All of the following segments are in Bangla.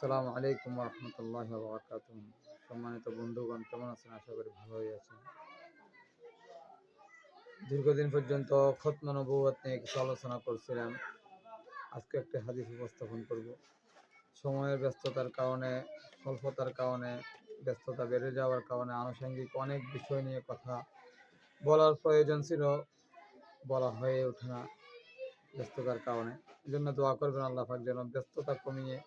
আসসালামু আলাইকুম ওয়া রাহমাতুল্লাহি ওয়া বারাকাতুহু। সম্মানিত বন্ধুগণ, কেমন আছেন? আশা করি ভালোই আছেন। দীর্ঘদিন পর্যন্ত খতমে নবুওয়াত নিয়ে কিছু আলোচনা করছিলাম। আজকে একটা হাদিস উপস্থাপন করব। সময়ের ব্যস্ততার কারণে, স্বল্পতার কারণে, ব্যস্ততা বেড়ে যাওয়ার কারণে আনুষঙ্গিক অনেক বিষয় নিয়ে কথা বলার প্রয়োজন ছিল, বলা হয়ে ওঠে না ব্যস্ততার কারণে। এজন্য দোয়া করবেন আল্লাহ পাক যেন ব্যস্ততা কমিয়ে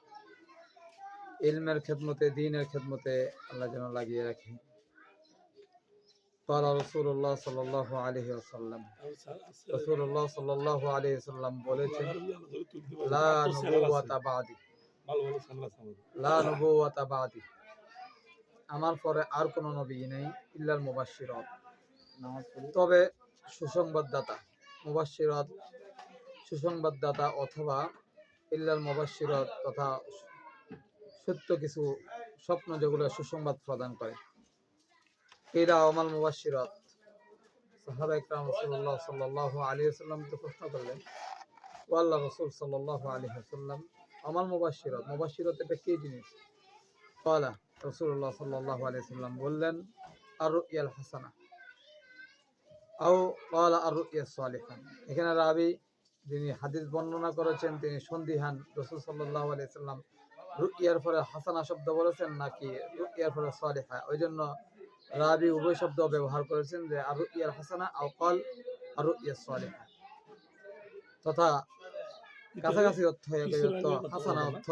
ইলমের খেদমতে, দ্বীনের খেদমতে আল্লাহ যেন লাগিয়ে রাখে। قال رسول الله صلى الله عليه وسلم রাসূলুল্লাহ সাল্লাল্লাহু আলাইহি ওয়াসাল্লাম বলেছেন, লা নবুওয়াতা বাদি, লা নবুওয়াতা বাদি, আমার পরে আর কোনো নবী নেই, ইল্লাল মুবাশশিরাত, তবে সুসংবাদদাতা, মুবাশশিরাত সুসংবাদদাতা, অথবা ইল্লাল মুবাশশিরাত তথা সত্য কিছু স্বপ্ন যেগুলো সুসংবাদ প্রদান করে। এরা আমাল মুবাশশিরাত। সাহাবা ইকরাম রাসূলুল্লাহ সাল্লাল্লাহু আলাইহি ওয়াসাল্লাম তো প্রশ্ন করলেন, ও আল্লাহ রাসূল সাল্লাল্লাহু আলাইহি ওয়াসাল্লাম, আমাল মুবাশশিরাত, মুবাশশিরাত এটা কি জিনিস? ক্বালা, রাসূলুল্লাহ সাল্লাল্লাহু আলাইহি ওয়াসাল্লাম বললেন, আর-রুয়াল হাসানা, আও ক্বালা আর-রুয়াস সালিহা। এখানে রাবী যিনি হাদিস বর্ণনা করেছেন তিনি সন্দিহান, রাসূল সাল্লাল্লাহু আলাইহি ওয়াসাল্লাম রুইয়ার পরে হাসানা শব্দ বলেছেন নাকি রুইয়ার পরে সালিহা। ওই জন্য রাবী উভয় শব্দ ব্যবহার করেছেন, যে আর-রুয়াল হাসানা আও ক্বাল আর-রুয়াস সালিহা, তথা কাছাকাছি অর্থ, একই অর্থ। হাসানা অর্থ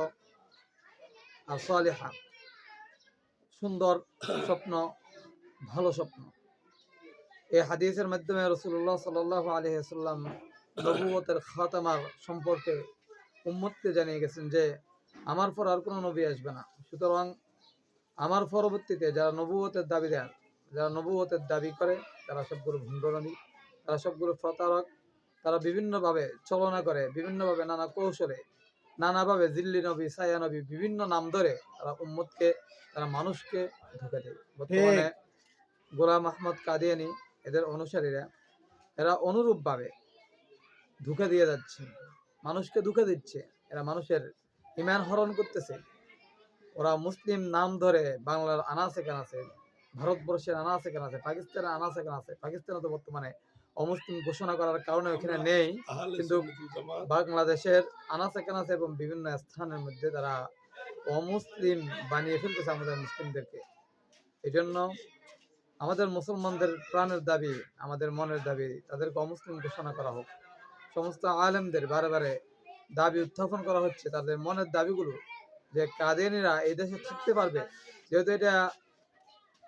আর সালিহা সুন্দর স্বপ্ন, ভালো স্বপ্ন। এই হাদিসের মাধ্যমে রাসূলুল্লাহ সাল্লাল্লাহু আলাইহি ওয়াসাল্লাম নবুয়তের খাতামার সম্পর্কে উম্মতকে জানিয়ে গেছেন যে আমার পর আর কোনো নবী আসবে না। সুতরাং আমার পরবর্তীতে যারা নবুয়তের দাবি দেন, যারা নবুয়তের দাবি করে, তারা সবগুলো ভণ্ড নবী, তারা সবগুলো প্রতারক, তারা বিভিন্নভাবে চলনা করে, বিভিন্নভাবে নানা কৌশলে, নানাভাবে জিল্লি নবী, সায়া নবী, বিভিন্ন নাম ধরে তারা উম্মতকে, তারা মানুষকে ধোঁকা দেয়। বর্তমানে গোলাম আহমদ কাদিয়ানী এদের অনুসারীরা এরা অনুরূপভাবে ধোঁকা দিয়ে যাচ্ছে, মানুষকে ধোঁকা দিচ্ছে। এরা মানুষের ঈমান হরণ করতেছে। ওরা মুসলিম নাম ধরে বাংলার আনাচে কানাচে, ভারতবর্ষের আনাচে কানাচে, পাকিস্তানের আনাচে কানাচে, পাকিস্তানে তো বর্তমানে অমুসলিম ঘোষণা করার কারণে ওখানে নেই, কিন্তু বাংলাদেশের আনাচে কানাচে এবং বিভিন্ন স্থানের মধ্যে তারা অমুসলিম বানিয়ে ফেলতেছে আমাদের মুসলিমদেরকে। এই জন্য আমাদের মুসলমানদের প্রাণের দাবি, আমাদের মনের দাবি, তাদেরকে অমুসলিম ঘোষণা করা হোক। সমস্ত আলেমদের বারে বারে দাবি উত্থাপন করা হচ্ছে, তাদের মনের দাবিগুলো, যে কাদিয়ানীরা এই দেশে থাকতে পারবে, যেহেতু এটা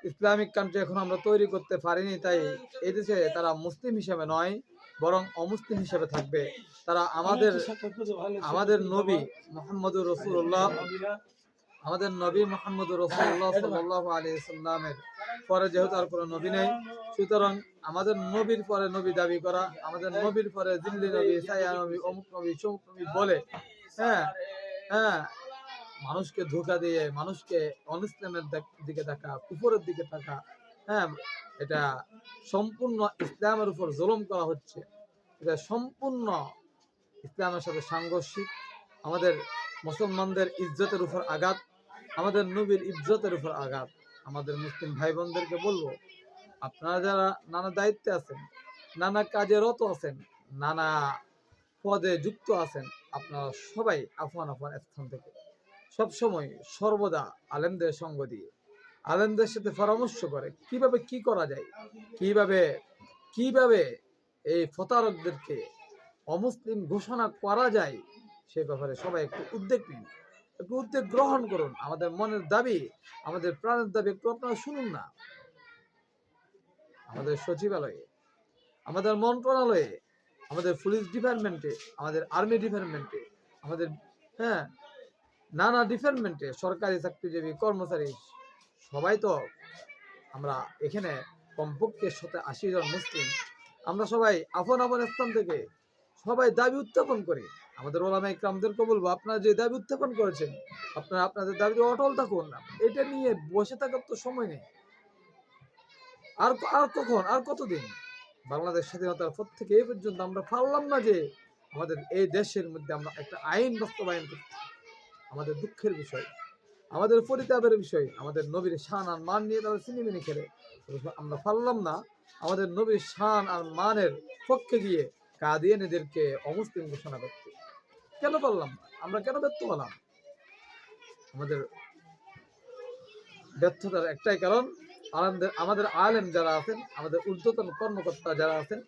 ইসলামিক কান্ট্রি এখন আমরা তৈরি করতে পারিনি, তাই এই দেশে তারা মুসলিম হিসেবে নয়, বরং অমুসলিম হিসেবে থাকবে। তারা আমাদের নবী মুহাম্মদুর রাসূলুল্লাহ, আমাদের নবী মুহাম্মদুর রাসূলুল্লাহ সাল্লাল্লাহু আলাইহি ওয়াসাল্লামের পরে যেহেতু আর কোনো নবী নেই, সুতরাং আমাদের নবীর পরে নবী দাবি করা, আমাদের নবীর পরে জিল্লি নবী, সায়া নবী, অমুক নবী, সমুক নবী বলে মানুষকে ধোঁকা দিয়ে, মানুষকে অনিসলামের দিকে থাকা, কুফরের দিকে থাকা, এটা সম্পূর্ণ ইসলামের উপর জুলুম করা হচ্ছে। এটা সম্পূর্ণ ইসলামের সাথে সাংঘর্ষিক। আমাদের মুসলমানদের ইজ্জতের উপর আঘাত, আমাদের নবীর ইজ্জতের উপর আঘাত। আমাদের মুসলিম ভাই বোনদেরকে বলবো, আপনারা যারা নানা দায়িত্বে আছেন, নানা কাজে রত আছেন, নানা পদে যুক্ত আছেন, আপনারা সবাই আফান আফান স্থান থেকে সবসময় সর্বদা আলেমদের সঙ্গ দিয়ে, আলেমদের সাথে পরামর্শ করে কিভাবে কি করা যায়, কিভাবে এই প্রতারকদেরকে অমুসলিম ঘোষণা করা যায়, সে ব্যাপারে সবাই একটু উদ্যোগ নিন, একটু উদ্যোগ গ্রহণ করুন। আমাদের মনের দাবি, আমাদের প্রাণের দাবি একটু আপনারা শুনুন না। আমাদের সচিবালয়ে, আমাদের মন্ত্রণালয়ে, আমাদের পুলিশ ডিপার্টমেন্টে, আমাদের আর্মি ডিপার্টমেন্টে, আমাদের নানা ডিপার্টমেন্টে সরকারি চাকরিজীবী কর্মচারী সবাই তো আমরা এখানে কমপক্ষে 80 জন মুসলিম, আমরা সবাই আপন আপন স্থান থেকে সবাই দাবি উত্থাপন করি। আমাদের ওলামা ইকরামদেরকে বলবো, আপনারা যে দাবি উত্থাপন করেছেন, আপনারা আপনাদের দাবিতে অটল থাকুন না। এটা নিয়ে বসে থাকার তো সময় নেই। আর কখন, আর কতদিন? বাংলাদেশ স্বাধীনতার পর থেকে এই পর্যন্ত আমরা পারলাম না যে আমাদের এই দেশের মধ্যে আমরা একটা আইন বাস্তবায়ন করতে। আমাদের দুঃখের বিষয়। আমাদের পরিতাপের বিষয়, আমাদের নবীর শান আর মান নিয়ে তারা সিনেমিনি খেলে আমরা পারলাম না আমাদের নবীর শান আর মানের পক্ষে গিয়ে কাদিয়ানীদেরকে অমুসলিম ঘোষণা করতে। কেন পারলাম না? আমরা কেন ব্যর্থ হলাম? আমাদের ব্যর্থতার একটাই কারণ, আমাদের আলেম যারা আছেন, আমাদের ঊর্ধ্বতন কর্মকর্তা যারা আছেন,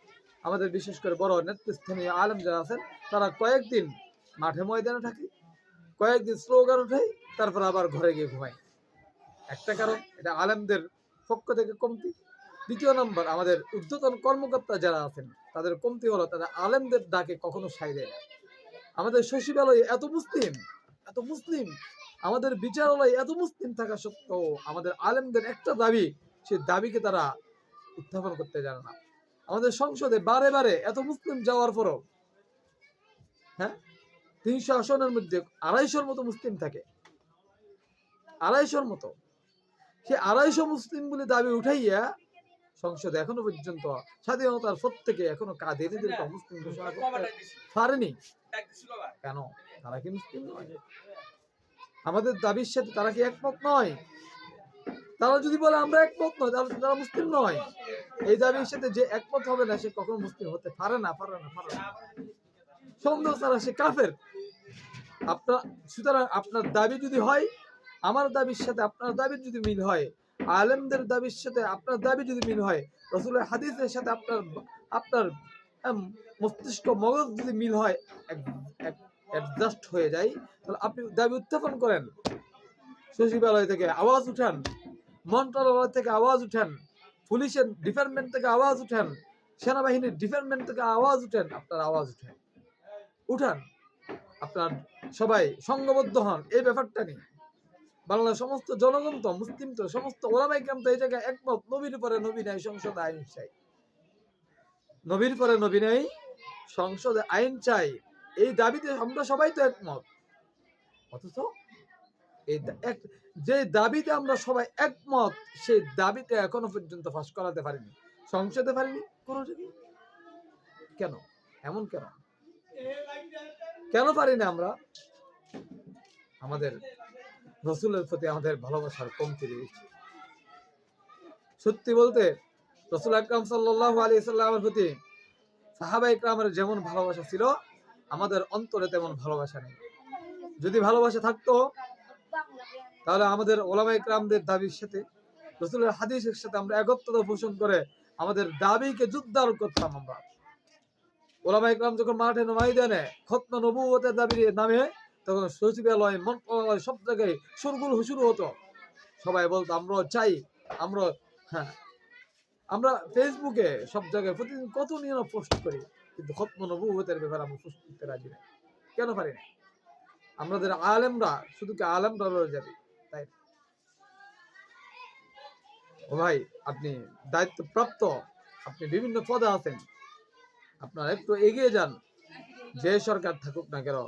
আমাদের বিশেষ করে বড় নেতৃস্থানীয় আলেম যারা আছেন, তারা কয়েকদিন মাঠে ময়দানে থাকে, কয়েকদিন স্লোগান উঠায়, তারপর আবার ঘরে গিয়ে ঘুমায়। একটা কারণ, এটা আলেমদের পক্ষ থেকে কমতি। দ্বিতীয় নম্বর, আমাদের ঊর্ধ্বতন কর্মকর্তা যারা আছেন তাদের কমতি হলো তারা আলেমদের ডাকে কখনো সায় দেয় না। আমাদের সচিবালয়ে এত মুসলিম, আমাদের বিচারালয়ে এত মুসলিম থাকা সত্ত্বেও আমাদের আলেমদের একটা দাবি, সেই দাবিকে তারা উত্থাপন করতে জানে না। আমাদের সংসদে বারে বারে এত মুসলিম যাওয়ার পরও 300 আসনের মধ্যে 250-র মতো মুসলিম থাকে, 250-র মতো। সে 250 মুসলিম বলে দাবি উঠাইয়া সংসদে এখনো পর্যন্ত স্বাধীনতার পর থেকে এখনো কাদিয়ানীদেরকে মুসলিম ঘোষণা করতে পারেনি। কেন? তারা কি মুসলিম নয়? আমাদের দাবির সাথে তারা কি একমত নয়? তারা যদি বলে আমরা একমত নয়, তাহলে তারা মুসলিম নয়। এই দাবির সাথে যে একমত হবে না সে কখনো মুসলিম হতে পারে না। সন্দেহ ছাড়া সে কাফের। সুতরাং আপনার দাবি যদি হয়, আমার দাবির সাথে আপনার দাবির যদি মিল হয়, আলেমদের দাবির সাথে আপনার দাবি যদি মিল হয়, রাসূলের হাদিসের সাথে আপনার মস্তিষ্ক মগজ যদি মিল হয়, অ্যাডজাস্ট হয়ে যায়, তাহলে আপনি দাবি উত্থাপন করেন। সচিবালয় থেকে আওয়াজ উঠান, মন্ত্রণালয় থেকে আওয়াজ উঠান, পুলিশের ডিপার্টমেন্ট থেকে আওয়াজ উঠান, সেনাবাহিনীর ডিপার্টমেন্ট থেকে আওয়াজ উঠান, আপনার আওয়াজ উঠান। আপনার সবাই সংঘবদ্ধ হন এই ব্যাপারটা নিয়ে। বাংলার সমস্ত জনগণ তো মুসলিম, তো সমস্ত ওলামায়ে কেরাম তো এই জায়গায় একমত, নবীর পরে নবী নাই, সংসদে আইন চাই। নবীর পরে নবী নাই, সংসদে আইন চাই, এই দাবিতে আমরা সবাই তো একমত। অথচ যে দাবিতে আমরা সবাই একমত, সেই দাবিতে এখনো পর্যন্ত পাস করাতে পারিনি, সংসদে পারিনি। কেন? এমন কেন পারি না আমরা? আমাদের রাসূলের প্রতি আমাদের ভালোবাসার কমতি রয়েছে। সত্যি বলতে রাসূল আকরাম সাল্লাল্লাহু আলাইহি সাল্লামের প্রতি সাহাবায়ে কেরামের যেমন ভালোবাসা ছিল, আমাদের অন্তরে তেমন ভালোবাসা নেই। যদি ভালোবাসা থাকতো তাহলে আমাদের ওলামায়ে কেরামদের দাবির সাথে, রাসূলের হাদিসের সাথে আমরা একত্রতা পোষণ করে আমাদের দাবিকে জোরদার করতাম। আমরা ওলামায়ে কেরাম যখন মাঠে ময়দানে খতনা নবুয়তের দাবির নামে, তখন সচিবালয়, মন্ত্রণালয় সব জায়গায় শোরগোল শুরু হতো। সবাই বলতো আমরা চাই, আমরা ফেসবুকে সব জায়গায় প্রতিদিন কত নিয়ে পোস্ট করি, কিন্তু খতনা নবুয়তের ব্যাপারে আমরা পোস্ট করতে রাজি না। কেন পারি না? আমাদের আলেমরা শুধু কি আলেমরা রয়ে যাবে তাই? ও ভাই, আপনি দায়িত্বপ্রাপ্ত, আপনি বিভিন্ন পদে আছেন, আপনারা একটু এগিয়ে যান। যে সরকার থাকুক না কেন,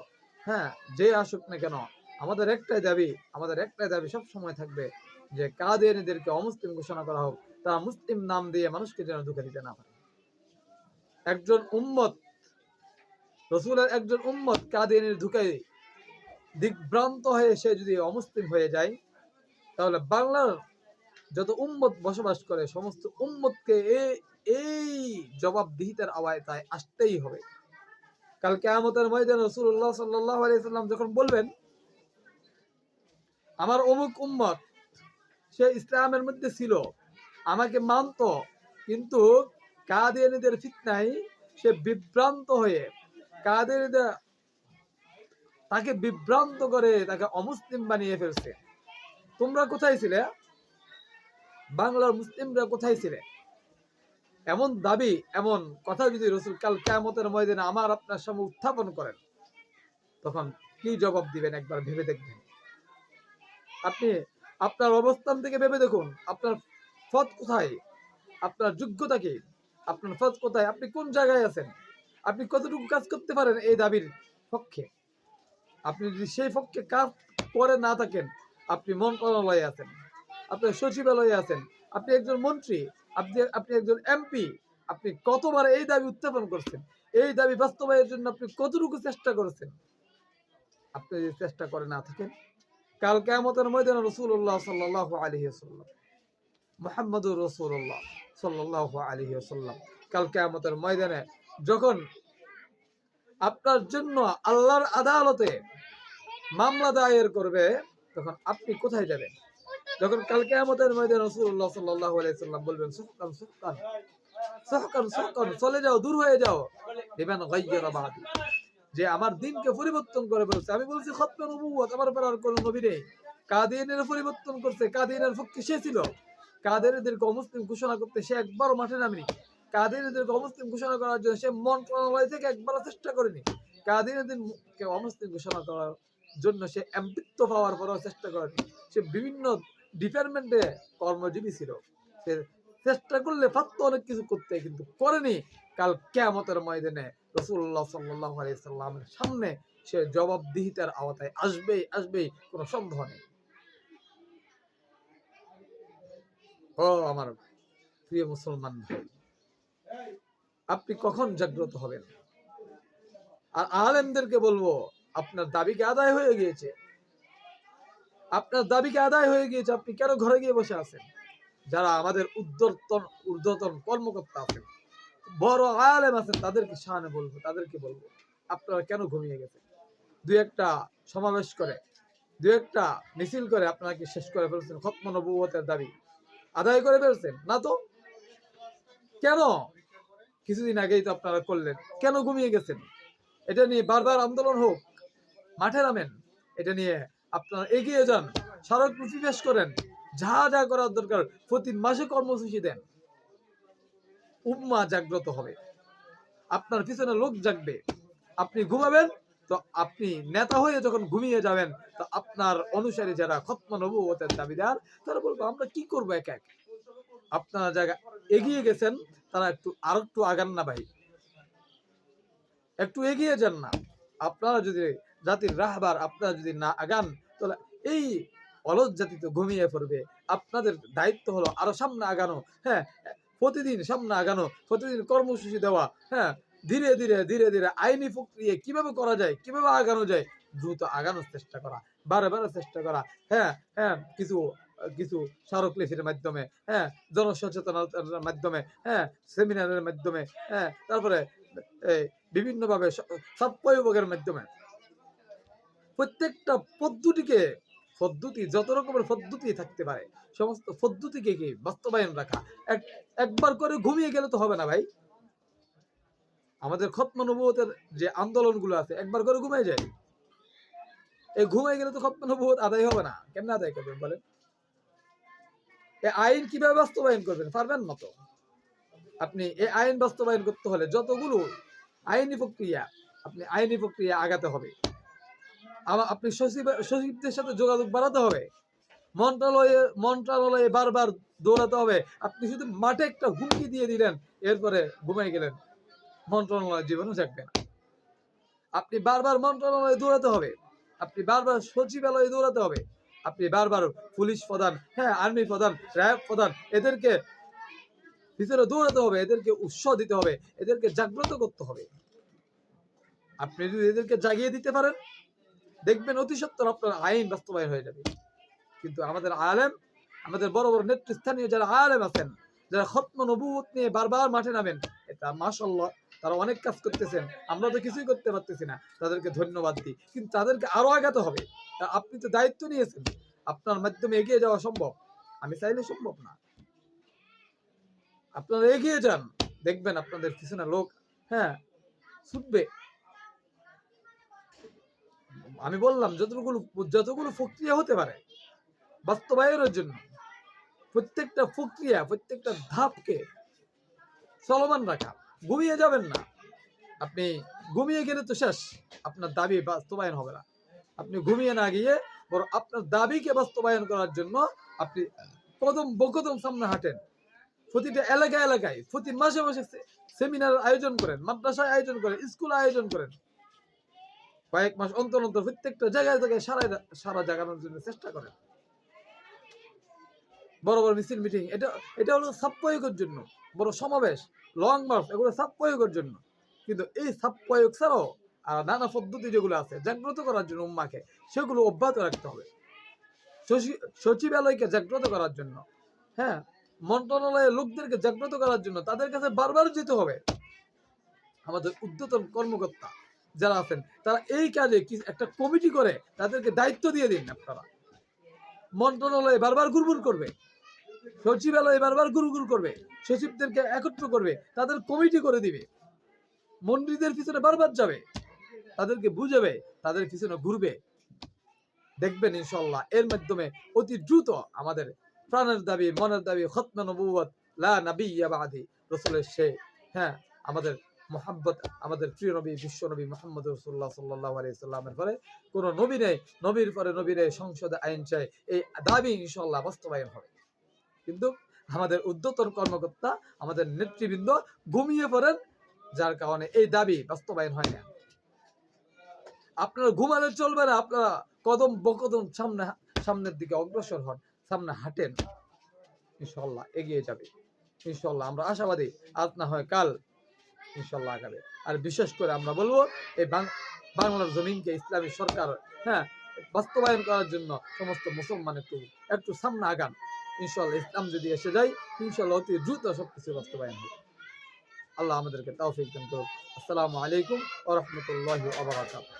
যে আসুক না কেন, আমাদের একটাই দাবি সব সময় থাকবে যে কাদিয়ানীদেরকে অমুসলিম ঘোষণা করা হোক। তারা মুসলিম নাম দিয়ে মানুষকে যেন ধোঁকা দিতে না পারে। একজন উম্মত, রাসূলের একজন উম্মত কাদিয়ানীর ধোঁকায় দিকভ্রান্ত হয়ে সে যদি অমুসলিম হয়ে যায়, তাহলে বাংলার যত উম্মত বসবাস করে সমস্ত উম্মতকে এই জবাবদিহিতার আওতায় আসতেই হবে। কাল কিয়ামতের ময়দানে রাসূলুল্লাহ সাল্লাল্লাহু আলাইহি সাল্লাম যখন বলবেন, আমার অমুক উম্মত সে ইসলামের মধ্যে ছিল, আমাকে মানত, কিন্তু কাদিয়ানীদের ফিতনায় সে বিভ্রান্ত হয়ে, কাদিয়ানীদের তাকে বিভ্রান্ত করে তাকে অমুসলিম বানিয়ে ফেলছে। তোমরা কোথায় ছিলে? বাংলার মুসলিমরা কোথায় ছিলে? এমন দাবি, এমন কথা যদি রাসূল কাল কিয়ামতের ময়দানে আমার আপনার সামনে উত্থাপন করেন, তখন কি জবাব দিবেন একবার ভেবে দেখবেন। আপনি আপনার অবস্থান থেকে ভেবে দেখুন, আপনার পথ কোথায়, আপনার যোগ্যতা কি, আপনার পথ কোথায়, আপনি কোন জায়গায় আছেন, আপনি কতটুকু কাজ করতে পারেন এই দাবির পক্ষে। আপনি যদি সেই পক্ষে কাজ করে না থাকেন, আপনি মন্ত্রণালয়ে আছেন, আপনি সচিবালয়ে আছেন, আপনি একজন মন্ত্রী, আপনি একজন এমপি, আপনি কতবার এই দাবি উত্থাপন করছেন, এই দাবি বাস্তবায়নের জন্য আপনি কতটুকু চেষ্টা করেছেন। আপনি যদি চেষ্টা করে না থাকেন, কাল কিয়ামতের ময়দানে রাসূলুল্লাহ সাল্লাল্লাহু আলাইহি ওয়াসাল্লাম, মুহাম্মদুর রাসূলুল্লাহ সাল্লাল্লাহু আলাইহি ওয়াসাল্লাম কাল কিয়ামতের ময়দানে যখন আপনার জন্য আল্লাহর আদালতে মামলা দায়ের করবে, তখন আপনি কোথায় যাবেন? যখন কাল কিয়ামতের ময়দানে রাসূলুল্লাহ সাল্লাল্লাহু আলাইহি ওয়াসাল্লাম বলবেন, সুহকান সুহকান সুহকান সুহকান, চলে যাও, দূর হয়ে যাও, লিমান গায়্যারা বাদি, যে আমার দিনকে পরিবর্তন করে ফেলছে। আমি বলছি খতমে নবুয়ত, আমার পর আর কোনো নবী নেই। কাদিয়ানের পরিবর্তন করছে, কাদিয়ানের পক্ষে সে ছিল। কাদিয়ানীদেরকে অমুসলিম ঘোষণা করতে সে একবারও মাঠে নামেনি। কাদিয়ানীদেরকে অমুসলিম ঘোষণা করার জন্য সে মন্ত্রণালয় থেকে একবারও চেষ্টা করেনি। কাদিয়ানীদেরকে অমুসলিম ঘোষণা করার জন্য সে এমপিত্ব পাওয়ার পরও চেষ্টা করেনি। সে বিভিন্ন ডিপার্টমেন্টে কর্মজীবী ছিল। সে চেষ্টা করলে পারত অনেক কিছু করতে, কিন্তু করেনি। কাল কিয়ামতের ময়দানে রাসূলুল্লাহ সাল্লাল্লাহু আলাইহি সাল্লামের সামনে সে জবাবদিহিতার আওতায় আসবেই, আসবেই, কোনো সন্দেহ নেই। ও আমার প্রিয় মুসলমান ভাই, আপনি কখন জাগ্রত হবেন? আর আলেমদেরকে বলবো, আপনার দাবিকে আদায় হয়ে গিয়েছে, আপনার দাবিকে আদায় হয়ে গিয়েছে, আপনি কেন ঘরে গিয়ে বসে আছেন? যারা আমাদের ঊর্ধ্বতন কর্মকর্তা আছেন, বড় আলেম আছেন, তাদেরকে সামনে বলবো, তাদেরকে বলবো, আপনারা কেন ঘুমিয়ে গেছেন? দুই একটা সমাবেশ করে, দুই একটা মিছিল করে আপনারা কি শেষ করে ফেলছেন খতম নবুয়তের দাবি? আদায় করে ফেলছেন না তো? কেন? কিছুদিন আগেই তো আপনারা করলেন, কেন ঘুমিয়ে গেছেন? এটা নিয়ে বারবার আন্দোলন হোক, মাঠে নামেন, এটা নিয়ে আপনারা এগিয়ে যান, স্মারকলিপি পেশ করেন, যা যা করার দরকার প্রতি মাসে কর্মসূচি দেন। উম্মাহ জাগ্রত হবে, আপনার পিছনে লোক জাগবে। আপনি ঘুমাবেন তো আপনি নেতা হয়ে যখন ঘুমিয়ে যাবেন, তো আপনার অনুসারী যারা খতম নবুয়তের দাবিদার, তারা বলবো আমরা কি করবো এক এক। আপনারা জায়গা এগিয়ে গেছেন, তারা আর একটু আগান না ভাই, একটু এগিয়ে যান না। আপনারা যদি জাতির রাহবার, আপনারা যদি না আগান, তাহলে এই অলস জাতি তো ঘুমিয়ে পড়বে। আপনাদের দায়িত্ব হলো আরো সামনে আগানো। হ্যাঁ, প্রতিদিন সামনে আগানো, প্রতিদিন কর্মসূচি দেওয়া। হ্যাঁ, ধীরে ধীরে ধীরে ধীরে আইনি প্রক্রিয়া কিভাবে করা যায়, কিভাবে আগানো যায়, দ্রুত আগানোর চেষ্টা করা, বারে বারে চেষ্টা করা। হ্যাঁ হ্যাঁ, কিছু কিছু স্মারকলিপির মাধ্যমে, হ্যাঁ, জনসচেতনতার মাধ্যমে, হ্যাঁ, সেমিনারের মাধ্যমে, হ্যাঁ, তারপরে বিভিন্ন ভাবে সৎপ্রয়োগের মাধ্যমে প্রত্যেকটা পদ্ধতি যত রকমের পদ্ধতি থাকতে পারে, সমস্ত পদ্ধতিকে কি বাস্তবায়ন রাখা। একবার করে ঘুমিয়ে গেলে তো হবে না ভাই। আমাদের খতম নবুয়তের যে আন্দোলনগুলো আছে, একবার করে ঘুমিয়ে যায়, এই ঘুমিয়ে গেলে তো খতম নবুয়ত আদায় হবে না। কেমনে আদায় করবেন বলেন? এই আইন কিভাবে বাস্তবায়ন করবেন? পারবেন না তো। আপনি এই আইন বাস্তবায়ন করতে হলে যতগুলো আইনি প্রক্রিয়া, আপনি আইনি প্রক্রিয়া আগাতে হবে। আপনি সচিবদের সাথে যোগাযোগ বাড়াতে হবে, মন্ত্রণালয়ে বারবার দৌড়াতে হবে। আপনি শুধু মাঠে একটা হুমকি দিয়ে দিলেন, এরপরে ঘুমাই গেলেন, মন্ত্রণালয়ের জীবনও জাগবে না। আপনি বারবার মন্ত্রণালয়ে দৌড়াতে হবে, আপনি বারবার সচিবালয়ে দৌড়াতে হবে, আপনি বারবার পুলিশ প্রধান, হ্যাঁ, আর্মি প্রধান, র্যাব প্রধান, এদেরকে ভিতরে দৌড়াতে হবে, এদেরকে উৎসাহ দিতে হবে, এদেরকে জাগ্রত করতে হবে। আপনি যদি এদেরকে জাগিয়ে দিতে পারেন, দেখবেন অতি সত্বর আপনার আইন বাস্তবায়ন হয়ে যাবে। কিন্তু আমাদের আলেম, আমাদের বড় বড় নেতৃস্থানীয় যারা আলেম আছেন, যারা খতম নবুয়ত নিয়ে বারবার মাঠে নামেন, এটা মাশাআল্লাহ, তারা অনেক কাজ করতেছেন, আমরা তো কিছুই করতে পারতেছি না, তাদেরকে ধন্যবাদ দিই। কিন্তু তাদেরকে আরো আগাতে হবে। আপনি তো দায়িত্ব নিয়েছেন, আপনার মাধ্যমে এগিয়ে যাওয়া সম্ভব, আমি চাইলে সম্ভব না। আপনারা এগিয়ে যান, দেখবেন আপনাদের পিছনে লোক, হ্যাঁ, ছুটবে। আমি বললাম যতগুলো প্রক্রিয়া হতে পারে বাস্তবায়নের জন্য, প্রত্যেকটা প্রক্রিয়া, প্রত্যেকটা ধাপকে চলমান রাখা। ঘুমিয়ে যাবেন না। আপনি ঘুমিয়ে গেলে তো শেষ, আপনার দাবি বাস্তবায়ন হবে না। আপনি ঘুমিয়ে না গিয়ে বরং আপনার দাবিকে বাস্তবায়ন করার জন্য আপনি কদম সামনে হাঁটেন। প্রতিটা এলাকায় প্রতি মাসে মাসে সেমিনার আয়োজন করেন, মাদ্রাসায় আয়োজন করেন, স্কুল আয়োজন করেন। কয়েক মাস অন্তর অন্তর প্রত্যেকটা জায়গায় সারা জাগানোর জন্য চেষ্টা করেন। বড় বড় মিছিল মিটিং, এটা হলো সাপ প্রয়োগের জন্য, বড় সমাবেশ, লং মার্চ, এগুলো সাপ প্রয়োগের জন্য। কিন্তু এই সাপ প্রয়োগ ছাড়াও আর নানা পদ্ধতি যেগুলো আছে জাগ্রত করার জন্য উম্মাকে, সেগুলো অব্যাহত রাখতে হবে। সচিবালয়কে জাগ্রত করার জন্য, হ্যাঁ, মন্ত্রণালয়ের লোকদেরকে জাগ্রত করার জন্য তাদের কাছে বারবার যেতে হবে। আমাদের ঊর্ধ্বতন কর্মকর্তা যারা আছেন তারা এই কাজে একটা কমিটি করে তাদেরকে দায়িত্ব দিয়ে দিন। আপনারা মন্ত্রণালয়ে বারবার গুড়গুড় করবে, সচিবালয়ে বারবার গুড়গুড় করবে, সচিবদেরকে একত্র করবে, তাদের কমিটি করে দিবে, মন্ত্রীদের পিছনে বারবার যাবে, তাদেরকে বুঝাবে, তাদের পিছনে ঘুরবে। দেখবেন ইনশাআল্লাহ এর মাধ্যমে অতি দ্রুত আমাদের প্রাণের দাবি, মনের দাবি খতমে নবুয়ত লা নাবিয়্যা বাদি, রাসূলের সে, হ্যাঁ, আমাদের মুহাব্বত, আমাদের প্রিয় নবী বিশ্ব নবী মুহাম্মদ রাসূলুল্লাহ সাল্লাল্লাহু আলাইহি সাল্লামের পরে কোন নবী নেই, নবীর পরে নবী নেই, সংসদে আইন চাই, এই দাবি ইনশাআল্লাহ বাস্তবায়ন হবে। কিন্তু আমাদের ঊর্ধ্বতন কর্মকর্তা, আমাদের নেতৃবৃন্দ ঘুমিয়ে পড়েন, যার কারণে এই দাবি বাস্তবায়ন হয় না। আপনারা ঘুমালে চলবে না, আপনারা কদম বকদম সামনের দিকে অগ্রসর হন, সামনে হাঁটেন, ইনশাআল্লাহ এগিয়ে যাবে। ইনশাআল্লাহ আমরা আশাবাদী, আজ না হয় কাল ইনশাআল্লাহ আগাবে। আর বিশেষ করে আমরা বলবো এই বাংলার জমিনকে ইসলামী সরকার, হ্যাঁ, বাস্তবায়ন করার জন্য সমস্ত মুসলমান একটু সামনে আগান। ইনশাআল্লাহ ইসলাম যদি এসে যায়, ইনশাআল্লাহ অতি দ্রুত সবকিছু বাস্তবায়ন হবে। আল্লাহ আমাদেরকে তৌফিক দান করুন। আসসালামু আলাইকুম ওয়া রাহমাতুল্লাহি ওয়া বারাকাতুহু।